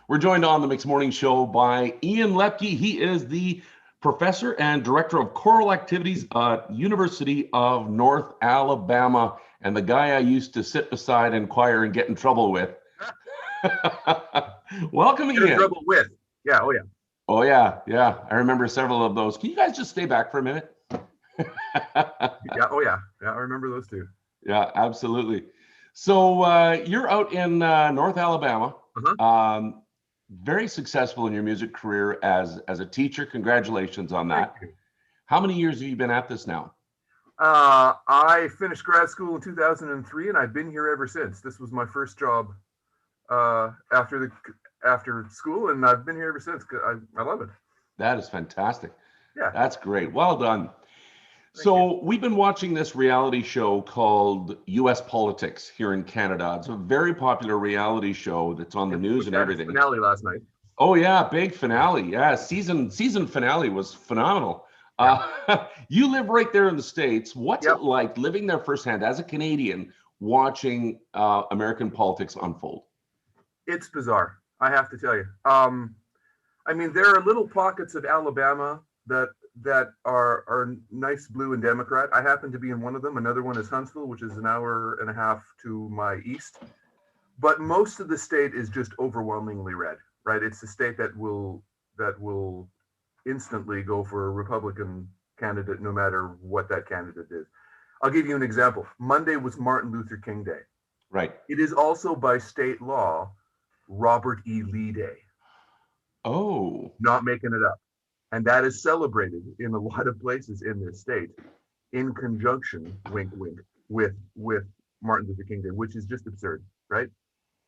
We're joined on the Mixed Morning Show by Ian Loeppky. He is the professor and director of choral activities at University of North Alabama, and the guy I used to sit beside in choir and get in trouble with. Welcome, Get in Ian. trouble with. Yeah, oh yeah. Oh yeah, yeah. I remember several of those. Can you guys just stay back for a minute? Yeah, oh yeah. Yeah, I remember those two. Yeah, absolutely. So you're out in North Alabama. Very successful in your music career as a teacher. Congratulations on that. Thank you. How many years have you been at this now? I finished grad school in 2003, and I've been here ever since. This was my first job after school, and I've been here ever since. I love it. That is fantastic. Yeah, that's great. Well done. So we've been watching this reality show called U.S. Politics here in Canada. It's a very popular reality show that's on the news and everything. Finale last night. Oh yeah, big finale. Yeah, season finale was phenomenal. Yeah. You live right there in the States. What's it like living there firsthand as a Canadian, watching American politics unfold? It's bizarre, I have to tell you. I mean, there are little pockets of Alabama that are nice blue and Democrat. I happen to be in one of them. Another one is Huntsville, which is an hour and a half to my east. But most of the state is just overwhelmingly red, right? It's a state that will instantly go for a Republican candidate, no matter what that candidate is. I'll give you an example. Monday was Martin Luther King Day. Right. It is also by state law Robert E. Lee Day. Oh. Not making it up. And that is celebrated in a lot of places in this state in conjunction, wink, wink, with Martin Luther King Day, which is just absurd, right?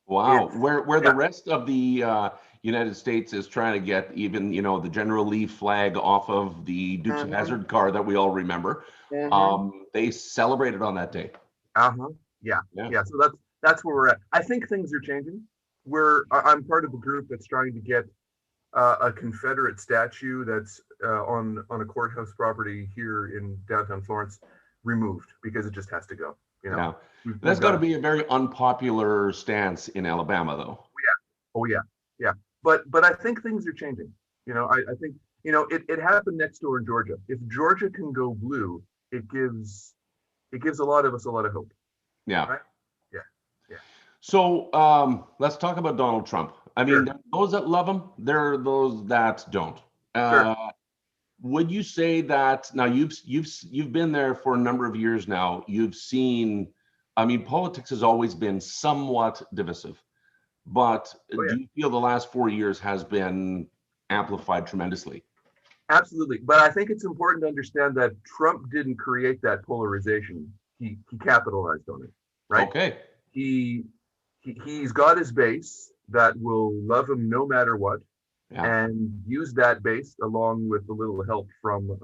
Wow. Where the rest of the United States is trying to get even, the General Lee flag off of the Dukes of Hazzard car that we all remember. They celebrated on that day. Yeah. So that's where we're at. I think things are changing. I'm part of a group that's trying to get a Confederate statue that's on a courthouse property here in downtown Florence removed, because it just has to go. Yeah. That's got to be a very unpopular stance in Alabama, though. Oh yeah. But I think things are changing. I think it happened next door in Georgia. If Georgia can go blue, it gives a lot of us a lot of hope. Yeah. Right? Yeah. So let's talk about Donald Trump. I mean, there are those that love him, there are those that don't. Would you say that now you've been there for a number of years now? You've seen, I mean, politics has always been somewhat divisive, but do you feel the last 4 years has been amplified tremendously? Absolutely, but I think it's important to understand that Trump didn't create that polarization. He capitalized on it, right? Okay. He's got his base that will love him no matter what, and use that base along with a little help from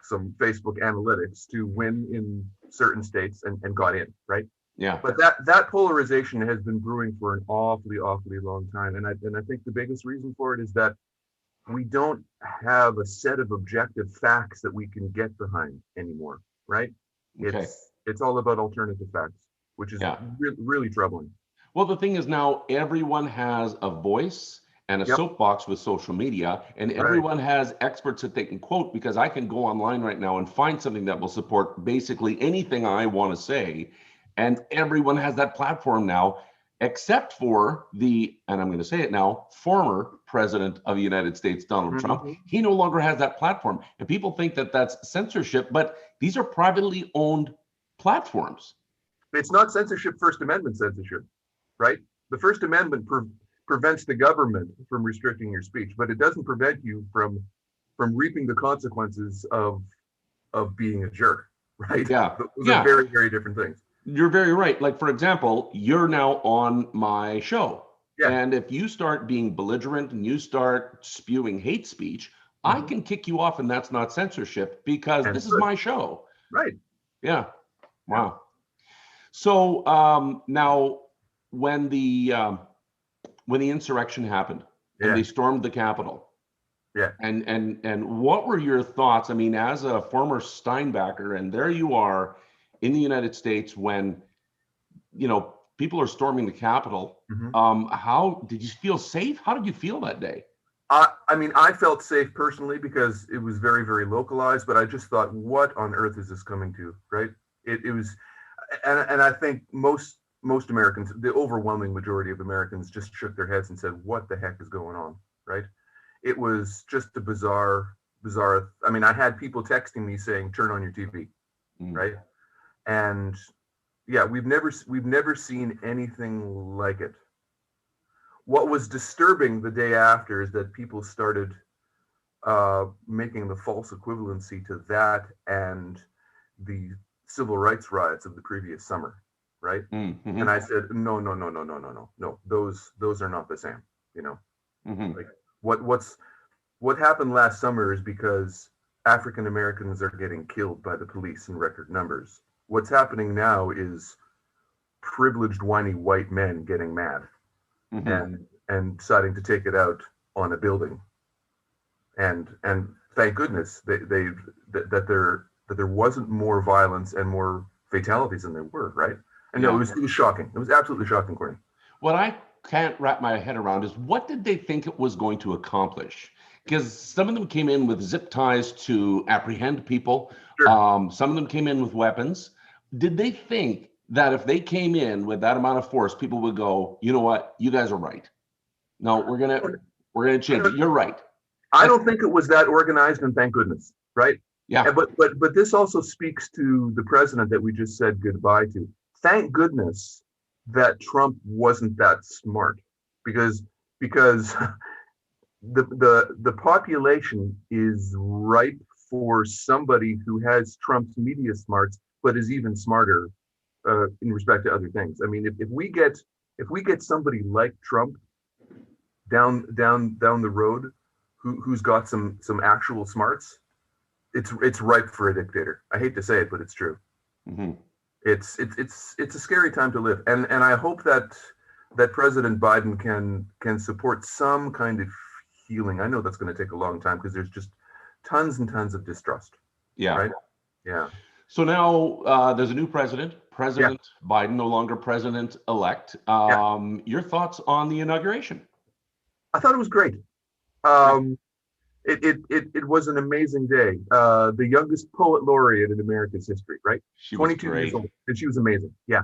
some Facebook analytics to win in certain states and got in, right? Yeah. But that polarization has been brewing for an awfully long time, and I think the biggest reason for it is that we don't have a set of objective facts that we can get behind anymore, right? Okay. It's all about alternative facts, which is really troubling. Well, the thing is now everyone has a voice and a soapbox with social media, and everyone has experts that they can quote, because I can go online right now and find something that will support basically anything I want to say. And everyone has that platform now, except for and I'm going to say it now, former president of the United States, Donald Trump. He no longer has that platform. And people think that that's censorship, but these are privately owned platforms. It's not censorship, First Amendment censorship. Right? The First Amendment prevents the government from restricting your speech, but it doesn't prevent you from reaping the consequences of being a jerk, right? Yeah. Those are very, very different things. You're very right. Like, for example, you're now on my show. Yeah. And if you start being belligerent and you start spewing hate speech, I can kick you off, and that's not censorship, because this is my show. Right. Yeah. Wow. So now, when the insurrection happened and they stormed the Capitol, and what were your thoughts? I mean, as a former Steinbacher, and there you are in the United States when people are storming the Capitol. How did you feel safe? How did you feel that day? I mean, I felt safe personally because it was very, very localized, but I just thought, what on earth is this coming to, right? It was, and I think most Americans, the overwhelming majority of Americans, just shook their heads and said, what the heck is going on, right? It was just a bizarre. I mean, I had people texting me saying, turn on your TV, right? And yeah, we've never seen anything like it. What was disturbing the day after is that people started making the false equivalency to that and the civil rights riots of the previous summer, right? And I said, no, those are not the same. You know, like what happened last summer is because African Americans are getting killed by the police in record numbers. What's happening now is privileged, whiny white men getting mad. And deciding to take it out on a building, and thank goodness that there wasn't more violence and more fatalities than there were, right? And no, it was shocking. It was absolutely shocking, Courtney. What I can't wrap my head around is, what did they think it was going to accomplish? Because some of them came in with zip ties to apprehend people. Sure. Some of them came in with weapons. Did they think that if they came in with that amount of force, people would go, you know what, you guys are right. No, we're gonna change it. You're right. I don't think it was that organized, and thank goodness, right? Yeah. And, but this also speaks to the president that we just said goodbye to. Thank goodness that Trump wasn't that smart, because the population is ripe for somebody who has Trump's media smarts, but is even smarter in respect to other things. I mean, if we get somebody like Trump down the road, who's got some actual smarts, it's ripe for a dictator. I hate to say it, but it's true. It's a scary time to live, and I hope that President Biden can support some kind of healing. I know that's going to take a long time because there's just tons and tons of distrust. Yeah. Right. Yeah. So now there's a new president, Biden, no longer president-elect. Your thoughts on the inauguration? I thought it was great. It was an amazing day. The youngest poet laureate in America's history, right? She 22 was years old, and she was amazing. Yeah.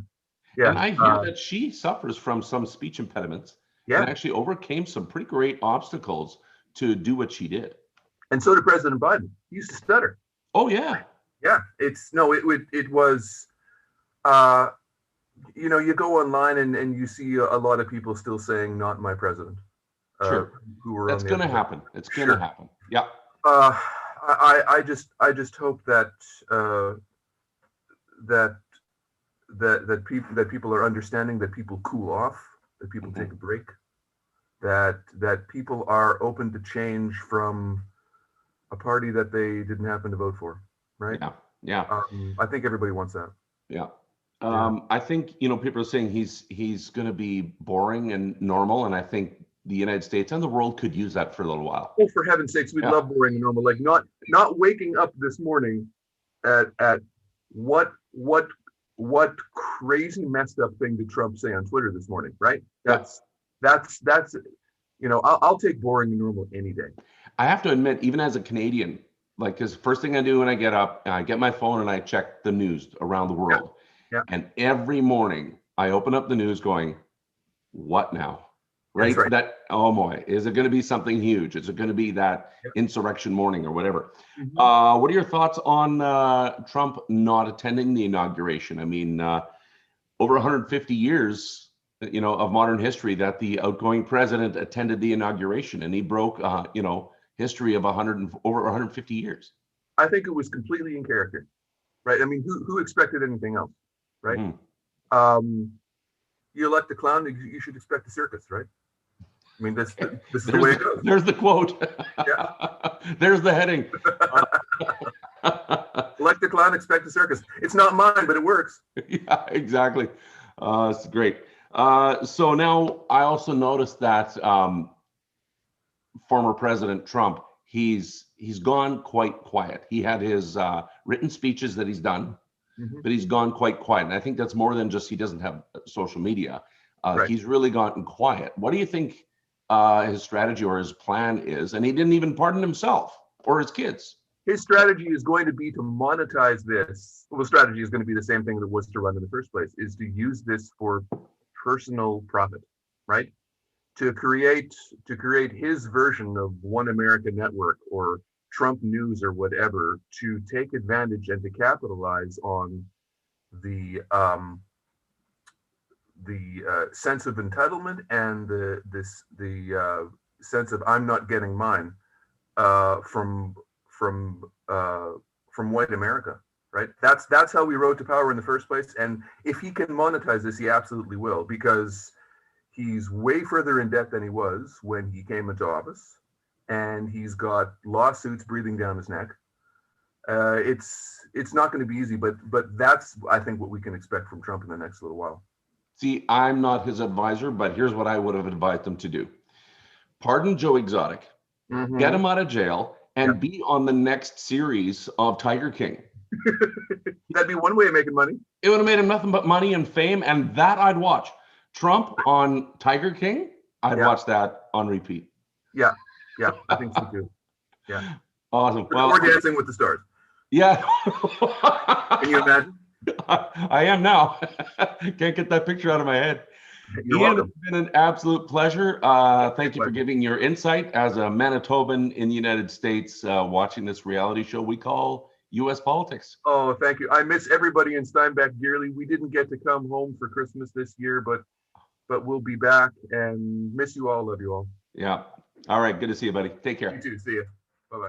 Yeah. And I hear that she suffers from some speech impediments and actually overcame some pretty great obstacles to do what she did. And so did President Biden. He used to stutter. Oh yeah. Yeah. It was you go online and you see a lot of people still saying, not my president. Sure. That's going to happen. It's going to happen. Yeah. I just hope that people are understanding, that people cool off, that people take a break, that people are open to change from a party that they didn't happen to vote for. Right. Yeah. I think everybody wants that. Yeah. I think, people are saying he's going to be boring and normal. And I think the United States and the world could use that for a little while. Oh, for heaven's sakes, we love boring and normal. Like not waking up this morning at what crazy messed up thing did Trump say on Twitter this morning, right? That's I'll take boring and normal any day. I have to admit, even as a Canadian, because first thing I do when I get up, I get my phone and I check the news around the world. Yeah. And every morning I open up the news going, what now? Right? That, oh boy, is it going to be something huge? Is it going to be that insurrection morning or whatever? What are your thoughts on Trump not attending the inauguration? I mean, over 150 years, of modern history that the outgoing president attended the inauguration, and he broke, history of over 150 years. I think it was completely in character, right? I mean, who expected anything else, right? You elect a clown, you should expect a circus, right? I mean, this is the way it goes. There's the quote. There's the heading. Elect a clown, expect a circus. It's not mine, but it works. Yeah, exactly. It's great. So now I also noticed that former President Trump, he's gone quite quiet. He had his written speeches that he's done. but he's gone quite quiet. And I think that's more than just he doesn't have social media. Right. He's really gotten quiet. What do you think his strategy or his plan is? And he didn't even pardon himself or his kids. His strategy is going to be to monetize this. Well, the strategy is going to be the same thing that was to run in the first place, is to use this for personal profit, right? To create his version of One America Network or Trump News or whatever, to take advantage and to capitalize on the sense of entitlement and the sense of I'm not getting mine from white America, right? That's how we rode to power in the first place. And if he can monetize this, he absolutely will, because he's way further in debt than he was when he came into office, and he's got lawsuits breathing down his neck. It's not going to be easy, but that's, I think, what we can expect from Trump in the next little while. See, I'm not his advisor, but here's what I would have advised him to do. Pardon Joe Exotic, get him out of jail, and be on the next series of Tiger King. That'd be one way of making money. It would have made him nothing but money and fame, and that I'd watch. Trump on Tiger King, I'd watch that on repeat. Yeah, I think so too. Yeah. Awesome. Or Dancing with the Stars. Yeah. Can you imagine? I am now. Can't get that picture out of my head. You're Ian, welcome. it's been an absolute pleasure. Thank you for giving your insight as a Manitoban in the United States, watching this reality show we call U.S. Politics. Oh, thank you. I miss everybody in Steinbach dearly. We didn't get to come home for Christmas this year, but we'll be back, and miss you all. Love you all. Yeah. All right. Good to see you, buddy. Take care. You too. See you. Bye-bye.